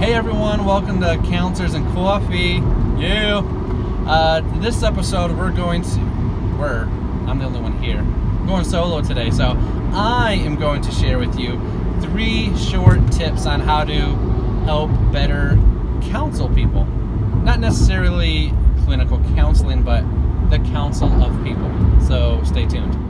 Hey everyone, welcome to Counselors and Coffee. This episode I'm the only one here. I'm going solo today, so I am going to share with you 3 short tips on how to help better counsel people. Not necessarily clinical counseling, but the counsel of people. So stay tuned.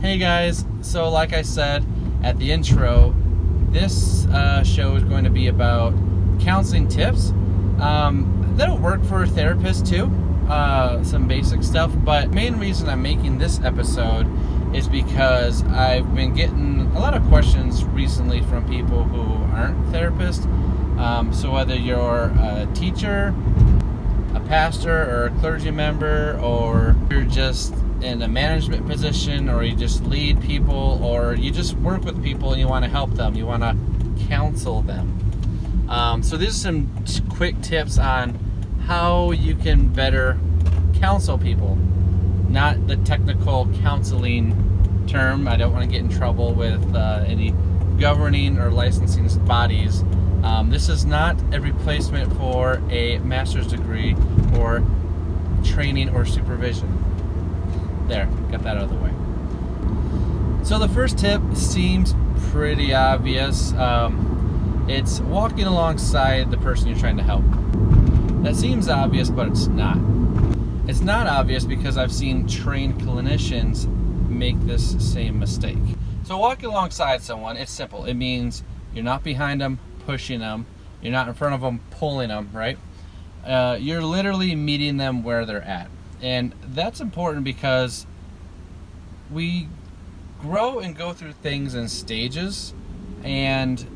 Hey guys, so like I said at the intro, this show is going to be about counseling tips. That'll work for therapists too, some basic stuff, but main reason I'm making this episode is because I've been getting a lot of questions recently from people who aren't therapists. So whether you're a teacher, a pastor, or a clergy member, or you're just in a management position, or you just lead people, or you just work with people and you want to help them, you want to counsel them. So these are some quick tips on how you can better counsel people. Not the technical counseling term. I don't want to get in trouble with any governing or licensing bodies. This is not a replacement for a master's degree or training or supervision. There, got that out of the way. So the first tip seems pretty obvious. It's walking alongside the person you're trying to help. That seems obvious, but it's not. It's not obvious because I've seen trained clinicians make this same mistake. So walking alongside someone, it's simple. It means you're not behind them, pushing them. You're not in front of them, pulling them, right? You're literally meeting them where they're at. And that's important because we grow and go through things in stages, and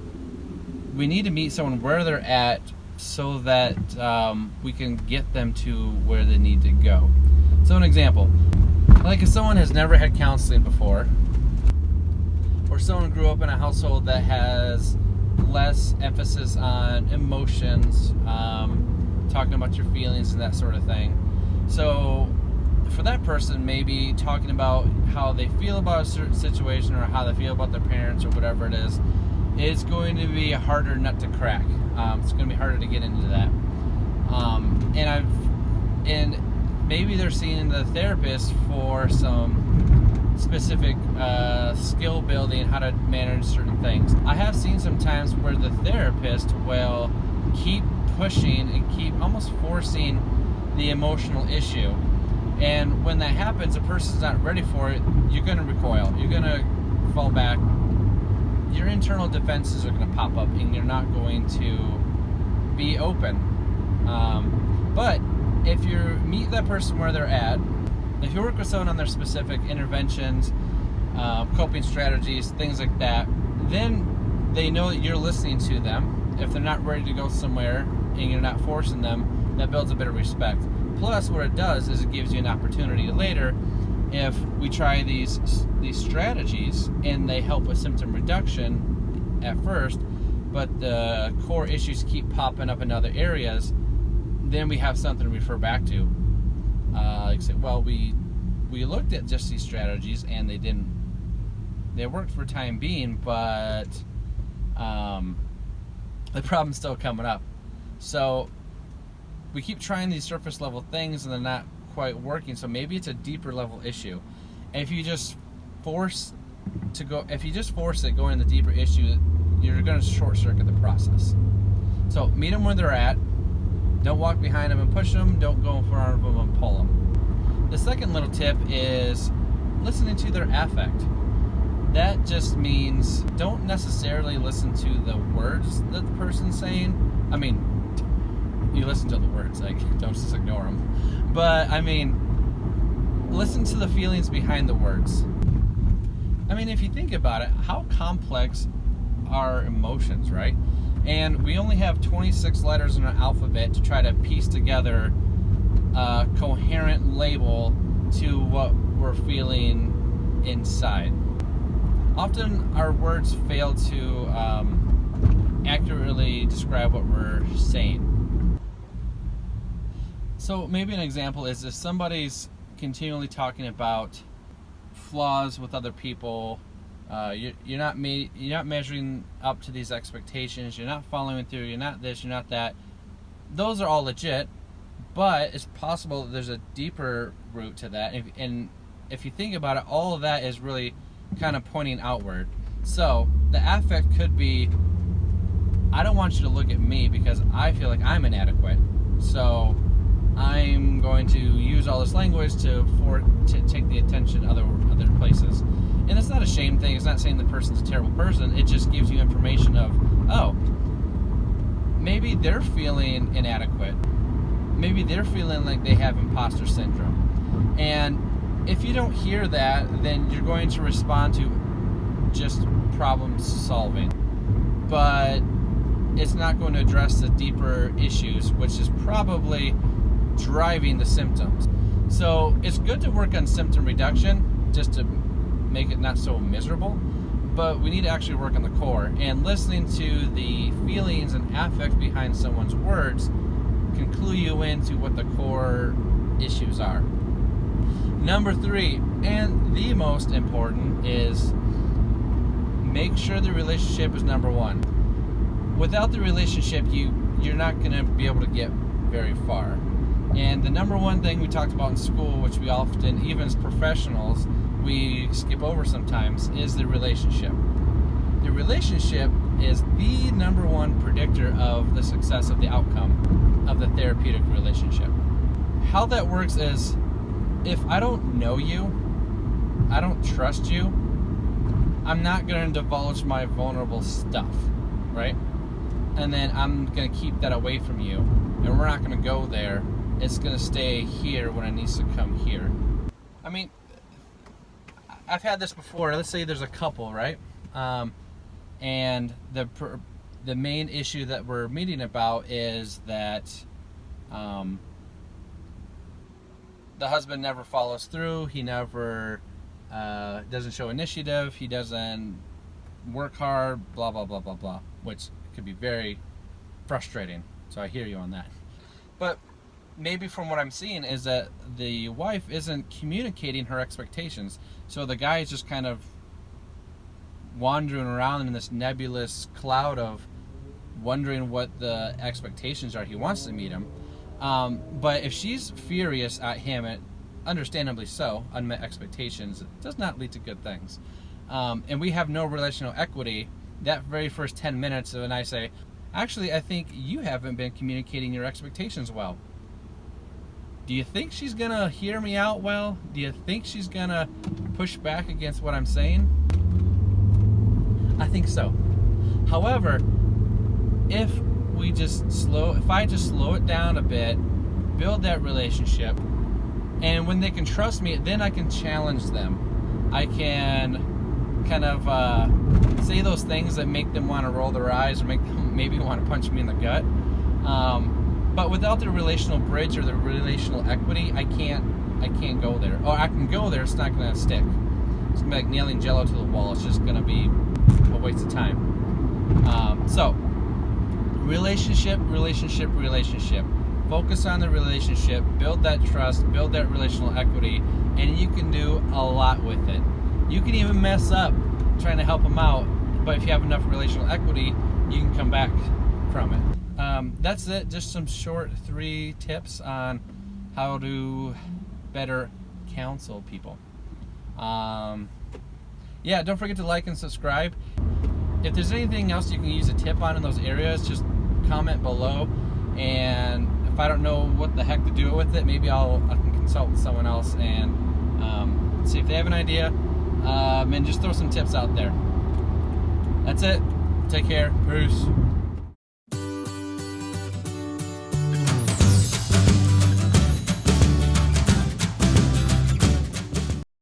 we need to meet someone where they're at so that we can get them to where they need to go. So an example, like if someone has never had counseling before, or someone grew up in a household that has less emphasis on emotions, talking about your feelings and that sort of thing. So for that person, maybe talking about how they feel about a certain situation or how they feel about their parents or whatever it is, it's going to be a harder nut to crack. It's going to be harder to get into that. And maybe they're seeing the therapist for some specific skill building, how to manage certain things. I have seen some times where the therapist will keep pushing and keep almost forcing the emotional issue, and when that happens, a person's not ready for it. You're going to recoil, you're going to fall back, your internal defenses are going to pop up, and you're not going to be open. But if you meet that person where they're at, if you work with someone on their specific interventions, coping strategies, things like that, then they know that you're listening to them. If they're not ready to go somewhere and you're not forcing them, that builds a bit of respect. Plus, what it does is it gives you an opportunity later, if we try these strategies and they help with symptom reduction at first, but the core issues keep popping up in other areas, then we have something to refer back to. Like I said, well, we looked at just these strategies and they worked for time being, but the problem's still coming up. So we keep trying these surface level things and they're not quite working, so maybe it's a deeper level issue. And if you just force it going to the deeper issue, you're going to short circuit the process. So meet them where they're at. Don't walk behind them and push them. Don't go in front of them and pull them. The second little tip is listening to their affect. That just means don't necessarily listen to the words that the person's saying. I mean, you listen to the words, like, don't just ignore them. But, I mean, listen to the feelings behind the words. I mean, if you think about it, how complex are emotions, right? And we only have 26 letters in our alphabet to try to piece together a coherent label to what we're feeling inside. often our words fail to accurately describe what we're saying. So maybe an example is if somebody's continually talking about flaws with other people, you're not measuring up to these expectations, you're not following through, you're not this, you're not that. Those are all legit, but it's possible that there's a deeper root to that. And if you think about it, all of that is really kind of pointing outward. So the affect could be, I don't want you to look at me because I feel like I'm inadequate. So I'm going to use all this language to take the attention other places. And it's not a shame thing. It's not saying the person's a terrible person. It just gives you information of, oh, maybe they're feeling inadequate. Maybe they're feeling like they have imposter syndrome. And if you don't hear that, then you're going to respond to just problem solving. But it's not going to address the deeper issues, which is probably driving the symptoms. So it's good to work on symptom reduction just to make it not so miserable, but we need to actually work on the core. And listening to the feelings and affect behind someone's words can clue you into what the core issues are. Number 3, and the most important, is make sure the relationship is number 1. Without the relationship, you're not going to be able to get very far. And the number 1 thing we talked about in school, which we often, even as professionals, we skip over sometimes, is the relationship. The relationship is the number 1 predictor of the success of the outcome of the therapeutic relationship. How that works is, if I don't know you, I don't trust you, I'm not going to divulge my vulnerable stuff, right? And then I'm going to keep that away from you, and we're not going to go there. It's going to stay here when it needs to come here. I mean, I've had this before. Let's say there's a couple, right? And the main issue that we're meeting about is that the husband never follows through. He never doesn't show initiative. He doesn't work hard, blah, blah, blah, blah, blah, which could be very frustrating. So I hear you on that. But maybe from what I'm seeing is that the wife isn't communicating her expectations. So the guy is just kind of wandering around in this nebulous cloud of wondering what the expectations are. He wants to meet him. But if she's furious at him, and understandably so, unmet expectations, it does not lead to good things. And we have no relational equity. That very first 10 minutes when I say, actually, I think you haven't been communicating your expectations well. Do you think she's going to hear me out well? Do you think she's going to push back against what I'm saying? I think so. However, if I just slow it down a bit, build that relationship, and when they can trust me, then I can challenge them. I can kind of say those things that make them want to roll their eyes or make them maybe want to punch me in the gut. But without the relational bridge or the relational equity, I can't go there. Or I can go there, it's not going to stick. It's going to be like nailing Jello to the wall. It's just going to be a waste of time. So, relationship. Focus on the relationship, build that trust, build that relational equity, and you can do a lot with it. You can even mess up trying to help them out, but if you have enough relational equity, you can come back from it. That's it. Just some short 3 tips on how to better counsel people. Yeah, don't forget to like and subscribe. If there's anything else you can use a tip on in those areas, just comment below. And if I don't know what the heck to do with it, maybe I can consult with someone else and see if they have an idea, and just throw some tips out there. That's it. Take care. Peace.